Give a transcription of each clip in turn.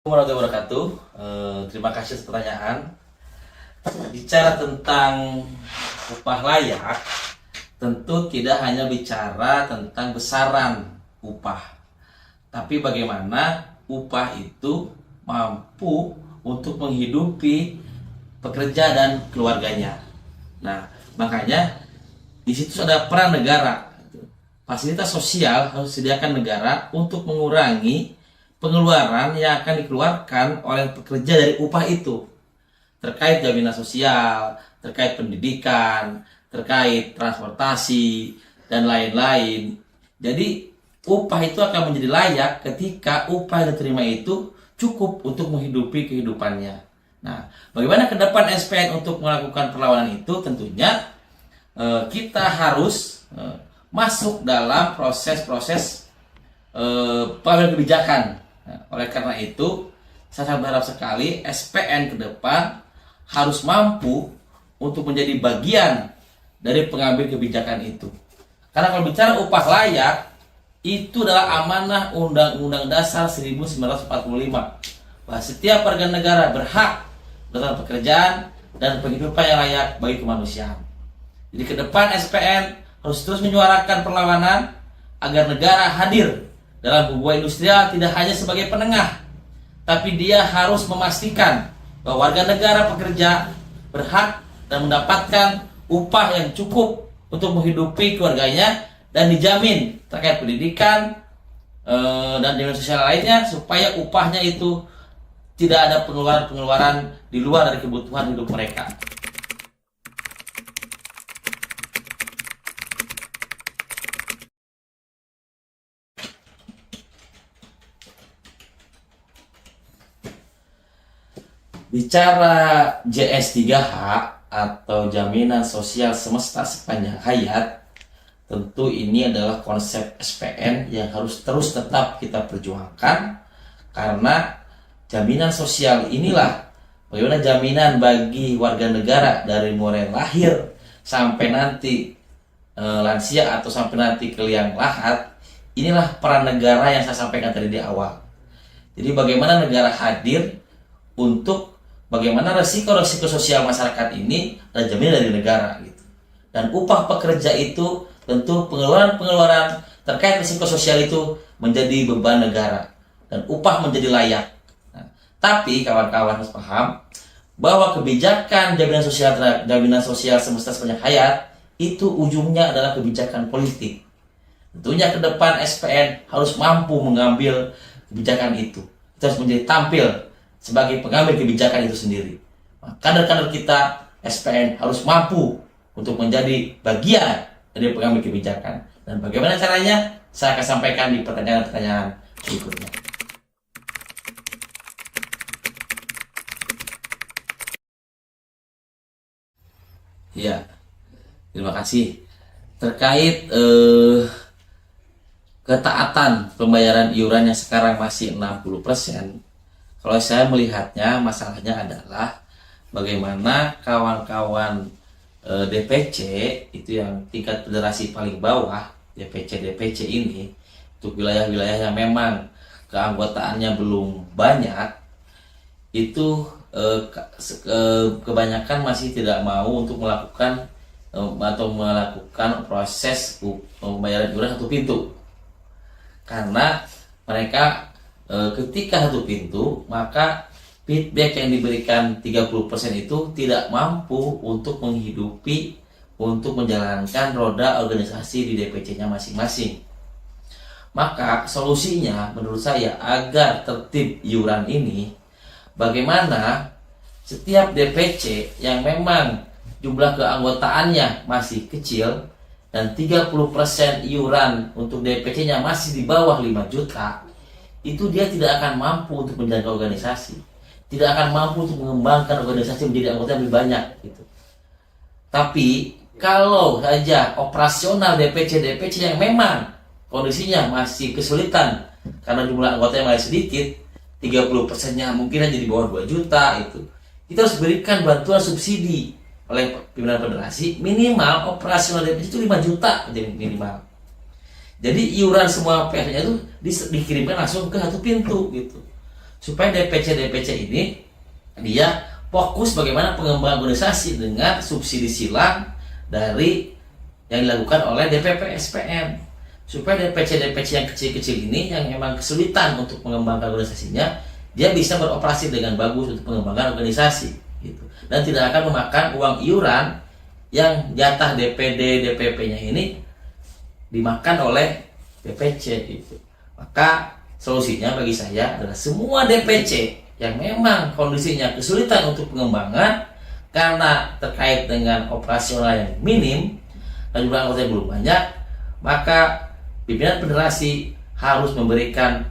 Warahmatullahi wabarakatuh. Terima kasih atas pertanyaan. Bicara tentang upah layak, tentu tidak hanya bicara tentang besaran upah, tapi bagaimana upah itu mampu untuk menghidupi pekerja dan keluarganya. Nah, makanya di situ ada peran negara. Fasilitas sosial harus disediakan negara untuk mengurangi pengeluaran yang akan dikeluarkan oleh pekerja dari upah itu, terkait jaminan sosial, terkait pendidikan, terkait transportasi, dan lain-lain. Jadi upah itu akan menjadi layak ketika upah yang diterima itu cukup untuk menghidupi kehidupannya. Nah, bagaimana ke depan SPN untuk melakukan perlawanan itu? Tentunya kita harus masuk dalam proses-proses pengambilan kebijakan. Nah, oleh karena itu, saya sangat berharap sekali SPN ke depan harus mampu untuk menjadi bagian dari pengambil kebijakan itu. Karena kalau bicara upah layak, itu adalah amanah Undang-Undang Dasar 1945, bahwa setiap warga negara berhak dalam pekerjaan dan penghidupan yang layak bagi kemanusiaan. Jadi ke depan SPN harus terus menyuarakan perlawanan agar negara hadir dalam hubungan industrial tidak hanya sebagai penengah, tapi dia harus memastikan bahwa warga negara pekerja berhak dan mendapatkan upah yang cukup untuk menghidupi keluarganya dan dijamin terkait pendidikan dan jaminan sosial lainnya, supaya upahnya itu tidak ada pengeluaran di luar dari kebutuhan hidup mereka. Bicara JS3H atau Jaminan Sosial Semesta Sepanjang Hayat, tentu ini adalah konsep SPN yang harus terus tetap kita perjuangkan, karena jaminan sosial inilah bagaimana jaminan bagi warga negara dari mulai lahir sampai nanti lansia atau sampai nanti ke liang lahat. Inilah peran negara yang saya sampaikan tadi di awal. Jadi bagaimana negara hadir untuk bagaimana resiko-resiko sosial masyarakat ini adalah jaminan dari negara gitu. Dan upah pekerja itu tentu pengeluaran terkait risiko sosial itu menjadi beban negara dan upah menjadi layak. Nah, tapi kawan-kawan harus paham bahwa kebijakan jaminan sosial semesta sepanjang hayat itu ujungnya adalah kebijakan politik. Tentunya ke depan SPN harus mampu mengambil kebijakan itu. Kita harus menjadi tampil sebagai pengambil kebijakan itu sendiri. Kader-kader kita SPN harus mampu untuk menjadi bagian dari pengambil kebijakan. Dan bagaimana caranya? Saya akan sampaikan di pertanyaan-pertanyaan berikutnya. Ya, terima kasih. Terkait ketaatan pembayaran iuran yang sekarang masih 60%, kalau saya melihatnya, masalahnya adalah bagaimana kawan-kawan DPC itu yang tingkat federasi paling bawah, DPC ini, untuk wilayah-wilayah yang memang keanggotaannya belum banyak, itu kebanyakan masih tidak mau untuk melakukan proses pembayaran iuran satu pintu, karena mereka ketika satu pintu, maka feedback yang diberikan 30% itu tidak mampu untuk menghidupi, untuk menjalankan roda organisasi di DPC-nya masing-masing. Maka solusinya menurut saya agar tertib iuran ini, bagaimana setiap DPC yang memang jumlah keanggotaannya masih kecil dan 30% iuran untuk DPC-nya masih di bawah 5 juta, itu dia tidak akan mampu untuk menjalankan organisasi, tidak akan mampu untuk mengembangkan organisasi menjadi anggota yang lebih banyak gitu. Tapi kalau saja operasional DPC yang memang kondisinya masih kesulitan karena jumlah anggotanya masih sedikit, 30%-nya mungkin aja di bawah 2 juta, itu kita harus berikan bantuan subsidi oleh pimpinan federasi, minimal operasional DPC itu 5 juta menjadi minimal. Jadi iuran semua pihaknya itu dikirimkan langsung ke satu pintu gitu. supaya DPC ini dia fokus bagaimana pengembangan organisasi dengan subsidi silang dari yang dilakukan oleh DPP SPN, supaya DPC yang kecil-kecil ini yang memang kesulitan untuk mengembangkan organisasinya, dia bisa beroperasi dengan bagus untuk pengembangan organisasi gitu. Dan tidak akan memakan uang iuran yang jatah DPD DPP-nya ini dimakan oleh DPC gitu. Maka solusinya bagi saya adalah semua DPC yang memang kondisinya kesulitan untuk pengembangan karena terkait dengan operasional yang minim dan jumlah anggota yang belum banyak, maka pimpinan federasi harus memberikan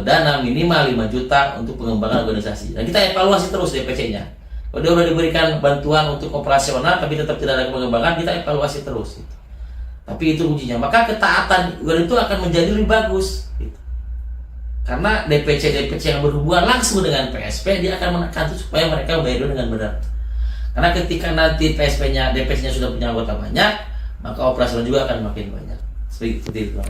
dana minimal 5 juta untuk pengembangan organisasi. Dan kita evaluasi terus DPC-nya. Kalau dia sudah diberikan bantuan untuk operasional tapi tetap tidak ada pengembangan, kita evaluasi terus. Gitu. Tapi itu kuncinya. Maka ketaatan itu akan menjadi lebih bagus. Gitu. Karena DPC yang berhubungan langsung dengan PSP, dia akan menekan itu supaya mereka bayar dengan benar. Karena ketika nanti DPC-nya sudah punya anggota banyak, maka operasional juga akan makin banyak. Seperti itu.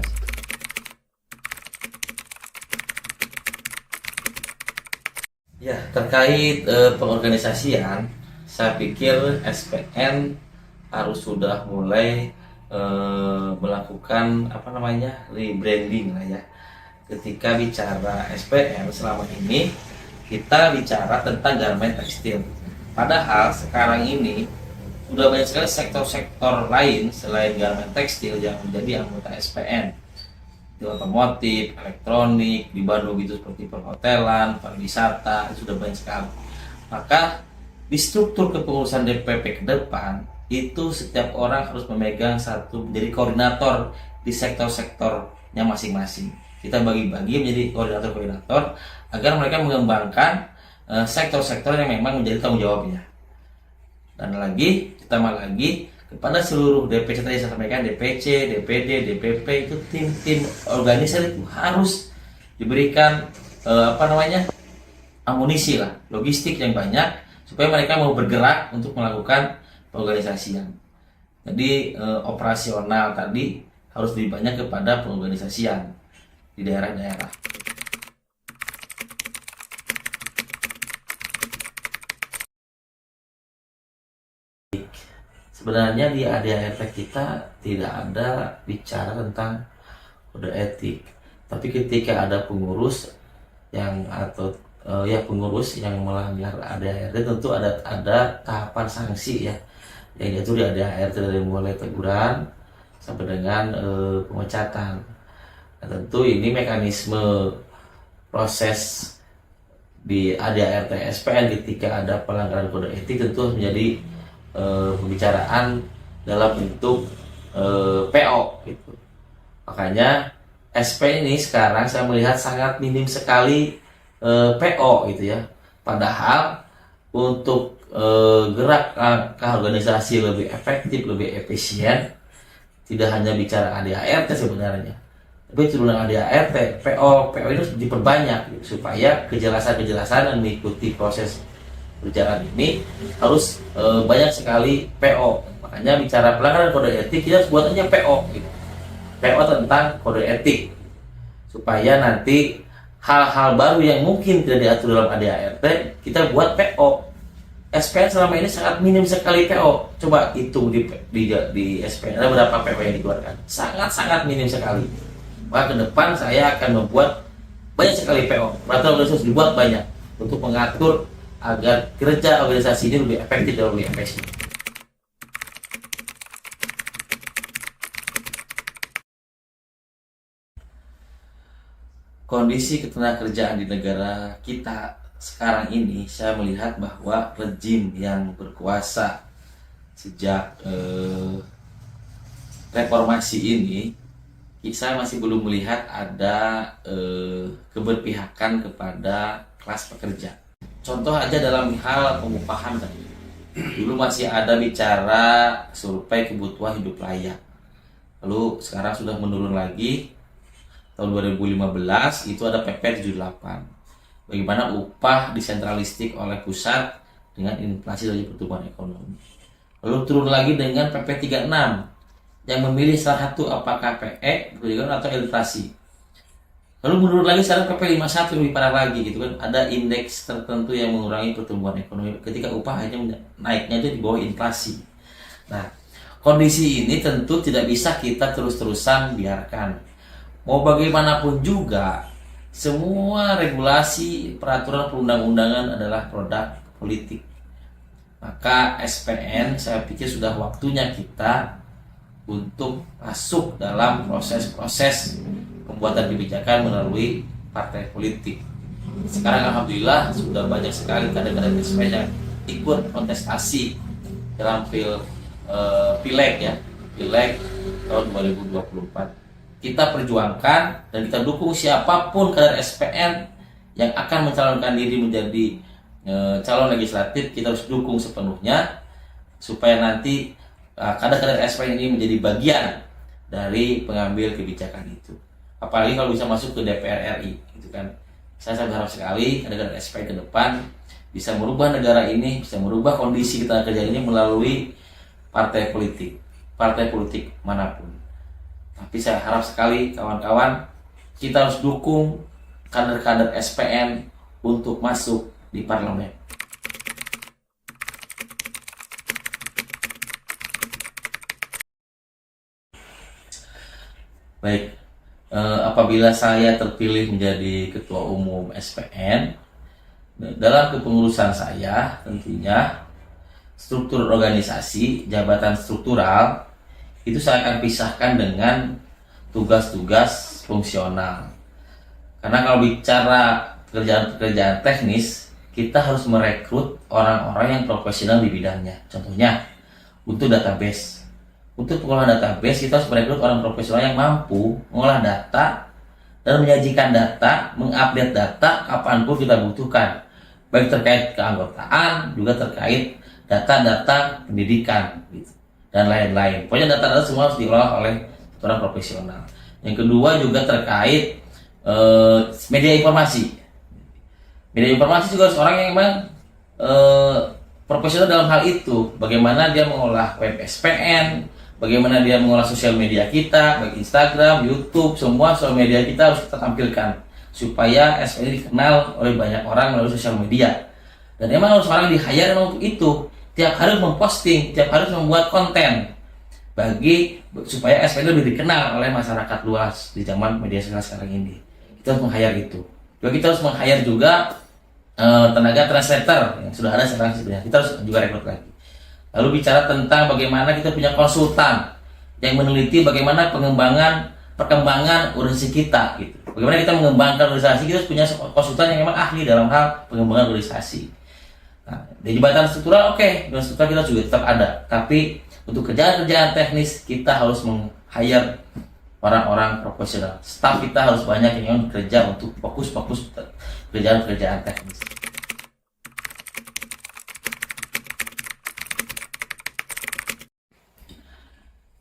Ya, terkait pengorganisasian, saya pikir SPN harus sudah mulai melakukan rebranding lah ya. Ketika bicara SPN selama ini kita bicara tentang garmen tekstil. Padahal sekarang ini sudah banyak sekali sektor-sektor lain selain garmen tekstil yang menjadi anggota SPN. Di otomotif, elektronik, di Bandung itu seperti perhotelan, pariwisata, itu sudah banyak sekali. Maka di struktur kepengurusan DPP ke depan itu setiap orang harus memegang menjadi koordinator di sektor-sektornya masing-masing. Kita bagi-bagi menjadi koordinator-koordinator agar mereka mengembangkan sektor-sektor yang memang menjadi tanggung jawabnya. Dan ditambah lagi kepada seluruh DPC tadi saya sampaikan, DPC, DPD, DPP itu tim-tim organisasi itu harus diberikan amunisi lah, logistik yang banyak supaya mereka mau bergerak untuk melakukan pengorganisasian. Jadi operasional tadi harus lebih banyak kepada pengorganisasian di daerah-daerah. Sebenarnya di ADART kita tidak ada bicara tentang kode etik, tapi ketika ada pengurus yang pengurus yang melanggar ADART tentu ada tahapan sanksi ya yang diatur di ADART dari mulai teguran sampai dengan pemecatan. Nah, tentu ini mekanisme proses di ADART SPN ketika ada pelanggaran kode etik tentu menjadi pembicaraan dalam bentuk PO gitu. Makanya SP ini sekarang saya melihat sangat minim sekali PO gitu ya. Padahal untuk gerak ke organisasi lebih efektif, lebih efisien, tidak hanya bicara ADART sebenarnya, tapi turun ADART, PO ini harus diperbanyak gitu, supaya kejelasan dan mengikuti proses berjalan ini harus banyak sekali PO. Makanya bicara pelanggaran kode etik kita harus buat aja PO gitu. PO tentang kode etik supaya nanti hal-hal baru yang mungkin tidak diatur dalam ADART kita buat PO. SPN selama ini sangat minim sekali PO. Coba hitung di SPN ada berapa PO yang dikeluarkan? Sangat minim sekali. Maka ke depan saya akan membuat banyak sekali PO. Peraturan organisasi dibuat banyak untuk mengatur agar kerja organisasi ini lebih efektif dan lebih efisien. Kondisi ketenagakerjaan di negara kita sekarang ini, saya melihat bahwa rejim yang berkuasa sejak reformasi ini, saya masih belum melihat ada keberpihakan kepada kelas pekerja. Contoh aja dalam hal pengupahan tadi. Dulu masih ada bicara survei kebutuhan hidup layak. Lalu sekarang sudah menurun lagi. Tahun 2015 itu ada PP 78. Bagaimana upah disentralistik oleh pusat dengan inflasi dari pertumbuhan ekonomi. Lalu turun lagi dengan PP 36 yang memilih salah satu apakah PE atau ilustrasi. Lalu mundur lagi sekarang PP51 lebih parah lagi gitu kan. Ada indeks tertentu yang mengurangi pertumbuhan ekonomi ketika upah hanya naiknya itu di bawah inflasi. Nah, kondisi ini tentu tidak bisa kita terus-terusan biarkan. Mau bagaimanapun juga, semua regulasi, peraturan perundang-undangan adalah produk politik. Maka SPN saya pikir sudah waktunya kita untuk masuk dalam proses-proses pembuatan kebijakan melalui partai politik. Sekarang alhamdulillah sudah banyak sekali kader-kader SPN yang ikut kontestasi dalam pileg ya, pileg tahun 2024. Kita perjuangkan dan kita dukung siapapun kader SPN yang akan mencalonkan diri menjadi calon legislatif. Kita harus dukung sepenuhnya supaya nanti kader-kader SPN ini menjadi bagian dari pengambil kebijakan itu. Apalagi kalau bisa masuk ke DPR RI, gitu kan. Saya sangat berharap sekali kader-kader SPN ke depan bisa merubah negara ini, bisa merubah kondisi kita kerja ini melalui partai politik manapun. Tapi saya harap sekali kawan-kawan, kita harus dukung kader-kader SPN untuk masuk di parlemen. Baik, apabila saya terpilih menjadi ketua umum SPN, dalam kepengurusan saya tentunya struktur organisasi, jabatan struktural itu saya akan pisahkan dengan tugas-tugas fungsional. Karena kalau bicara pekerjaan-pekerjaan teknis, kita harus merekrut orang-orang yang profesional di bidangnya. Contohnya, untuk database. Untuk pengolahan database, kita harus merekrut orang profesional yang mampu mengolah data dan menyajikan data, mengupdate data kapanpun kita butuhkan. Baik terkait keanggotaan, juga terkait data-data pendidikan gitu, dan lain-lain. Pokoknya data-data semua harus diolah oleh orang profesional. Yang kedua juga terkait media informasi. Media informasi juga harus orang yang memang profesional dalam hal itu. Bagaimana dia mengolah web SPN, bagaimana dia mengolah sosial media kita, baik Instagram, YouTube, semua sosial media kita harus kita tampilkan supaya SPN dikenal oleh banyak orang melalui sosial media. Dan emang harus orang di-hire untuk itu. Tiap hari memposting, tiap hari membuat konten supaya SPN lebih dikenal oleh masyarakat luas di zaman media sosial sekarang ini. Kita harus meng-hire itu. Juga kita harus meng-hire juga tenaga translator yang sudah ada sekarang sebenarnya. Kita harus juga rekrut lagi. Lalu bicara tentang bagaimana kita punya konsultan yang meneliti bagaimana perkembangan organisasi kita gitu. Bagaimana kita mengembangkan organisasi, kita harus punya konsultan yang memang ahli dalam hal pengembangan organisasi. Nah, di jabatan struktural jabatan struktural kita juga tetap ada. Tapi untuk kerjaan-kerjaan teknis kita harus meng-hire orang-orang profesional. Staf kita harus banyak yang bekerja untuk fokus kerjaan-kerjaan teknis.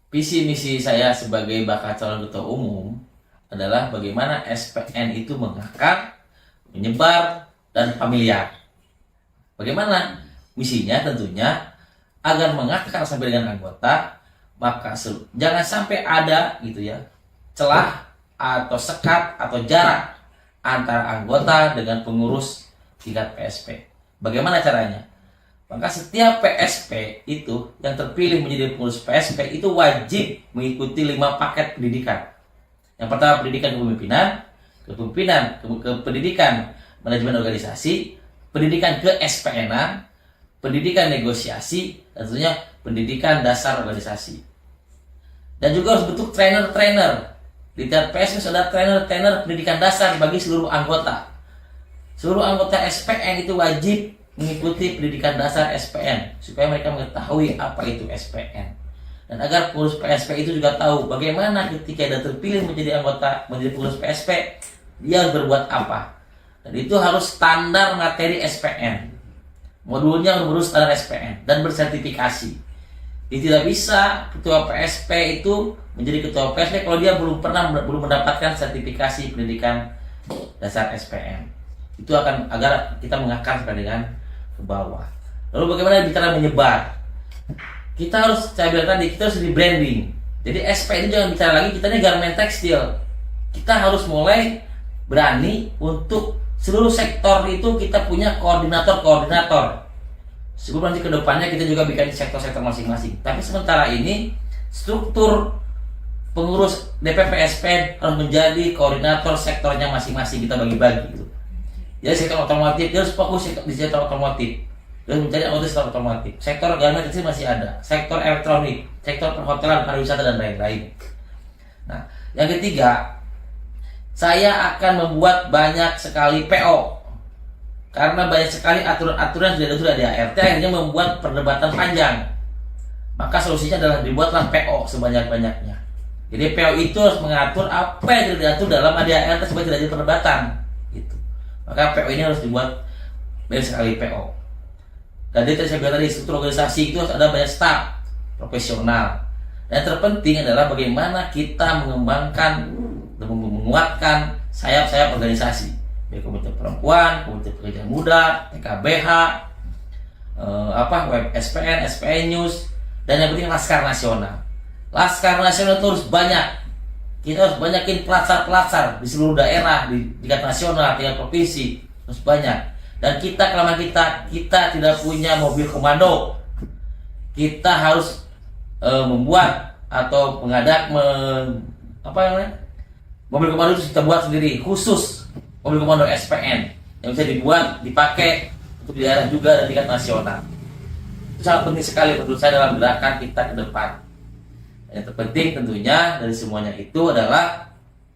Visi misi saya sebagai bakal calon ketua umum adalah bagaimana SPN itu mengakar, menyebar, dan familiar. Bagaimana misinya? Tentunya agar mengakar sampai dengan anggota, maka jangan sampai ada gitu ya celah atau sekat atau jarak antara anggota dengan pengurus tingkat PSP. Bagaimana caranya? Maka setiap PSP itu yang terpilih menjadi pengurus PSP itu wajib mengikuti 5 paket pendidikan. Yang pertama pendidikan pendidikan manajemen organisasi, pendidikan ke SPN-an, pendidikan negosiasi, dan tentunya pendidikan dasar organisasi. Dan juga harus bentuk trainer-trainer. Di tingkat PSP sudah trainer-trainer pendidikan dasar bagi seluruh anggota. Seluruh anggota SPN itu wajib mengikuti pendidikan dasar SPN supaya mereka mengetahui apa itu SPN. Dan agar pengurus PSP itu juga tahu bagaimana ketika dia terpilih menjadi pengurus PSP, dia harus berbuat apa. Dan itu harus standar materi SPN. Modulnya harus standar SPN dan bersertifikasi. Jadi tidak bisa ketua PSP itu menjadi ketua PSP kalau dia belum mendapatkan sertifikasi pendidikan dasar SPN. Itu akan agar kita mengakar dengan ke bawah. Lalu bagaimana bicara menyebar? Kita harus, saya bilang tadi, kita harus rebranding. Jadi SPN itu jangan bicara lagi kita ini garmen tekstil. Kita harus mulai berani untuk seluruh sektor itu kita punya koordinator. Sebelum nanti ke depannya kita juga bikin sektor-sektor masing-masing. Tapi sementara ini struktur pengurus DPP SPN harus menjadi koordinator sektornya masing-masing, kita bagi-bagi gitu. Jadi sektor otomotif dia harus fokus di sektor otomotif, dia mencari anggota sektor otomotif. Sektor garmen kecil masih ada, sektor elektronik, sektor perhotelan, pariwisata dan lain-lain. Nah, yang ketiga, saya akan membuat banyak sekali PO. Karena banyak sekali aturan-aturan yang sudah ada di ART, akhirnya membuat perdebatan panjang. Maka solusinya adalah dibuatlah PO sebanyak-banyaknya. Jadi PO itu harus mengatur apa yang tidak diatur dalam ADART supaya tidak jadi perdebatan. Gitu. Maka PO ini harus dibuat banyak sekali PO. Dan tadi saya bilang tadi, struktur organisasi itu harus ada banyak staf profesional. Dan terpenting adalah bagaimana kita mengembangkan dan menguatkan sayap-sayap organisasi, baik komite perempuan, komite pekerja muda, TKBH, web SPN, SPN News, dan yang penting Laskar Nasional. Laskar Nasional itu harus banyak. Kita harus banyakin pelatsar-pelatsar di seluruh daerah, di tingkat nasional, tingkat provinsi, harus banyak. Dan kita kelemahan kita tidak punya mobil komando. Kita harus membuat atau mobil komando itu kita buat sendiri, khusus mobil komando SPN yang bisa dipakai untuk di daerah juga dan tingkat nasional. Itu sangat penting sekali menurut saya dalam gerakan kita ke depan. Yang terpenting tentunya dari semuanya itu adalah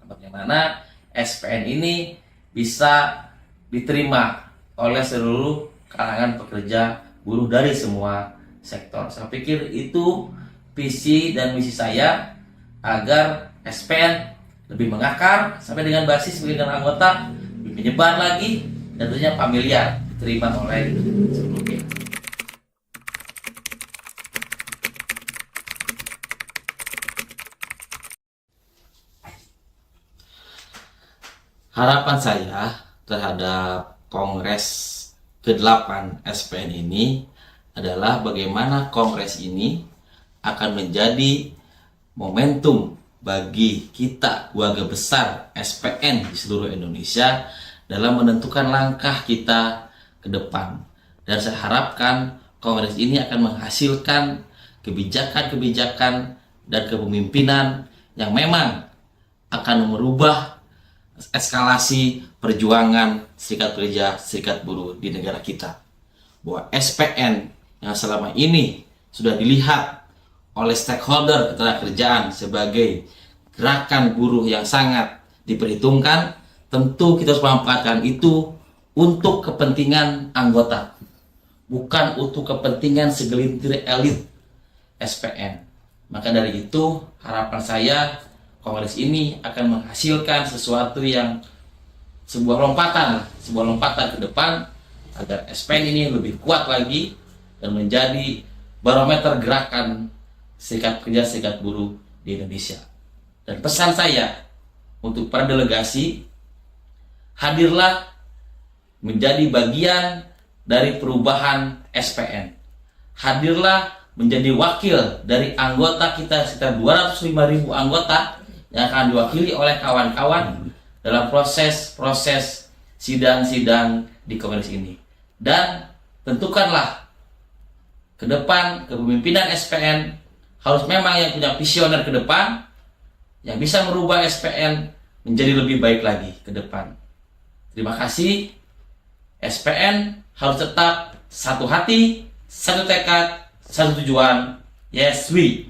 bagaimana SPN ini bisa diterima oleh seluruh kalangan pekerja buruh dari semua sektor. Saya pikir itu visi dan misi saya agar SPN lebih mengakar sampai dengan basis, dengan anggota, lebih menyebar lagi, dan tentunya familiar diterima oleh seluruh pihak. Harapan saya terhadap Kongres ke-8 SPN ini adalah bagaimana Kongres ini akan menjadi momentum bagi kita keluarga besar SPN di seluruh Indonesia dalam menentukan langkah kita ke depan. Dan saya harapkan Kongres ini akan menghasilkan kebijakan-kebijakan dan kepemimpinan yang memang akan merubah eskalasi perjuangan serikat pekerja, serikat buruh di negara kita. Bahwa SPN yang selama ini sudah dilihat oleh stakeholder ketenagakerjaan sebagai gerakan buruh yang sangat diperhitungkan, tentu kita harus memanfaatkan itu untuk kepentingan anggota, bukan untuk kepentingan segelintir elit SPN. Maka dari itu harapan saya Kongres ini akan menghasilkan sesuatu yang sebuah lompatan ke depan agar SPN ini lebih kuat lagi dan menjadi barometer gerakan serikat pekerja, serikat buruh di Indonesia. Dan pesan saya untuk para delegasi, hadirlah menjadi bagian dari perubahan SPN. Hadirlah menjadi wakil dari anggota kita, sekitar 205.000 anggota yang akan diwakili oleh kawan-kawan dalam proses sidang-sidang di Kongres ini. Dan tentukanlah ke depan kepemimpinan SPN harus memang yang punya visioner ke depan, yang bisa merubah SPN menjadi lebih baik lagi ke depan. Terima kasih. SPN harus tetap satu hati, satu tekad, satu tujuan. Yes, we.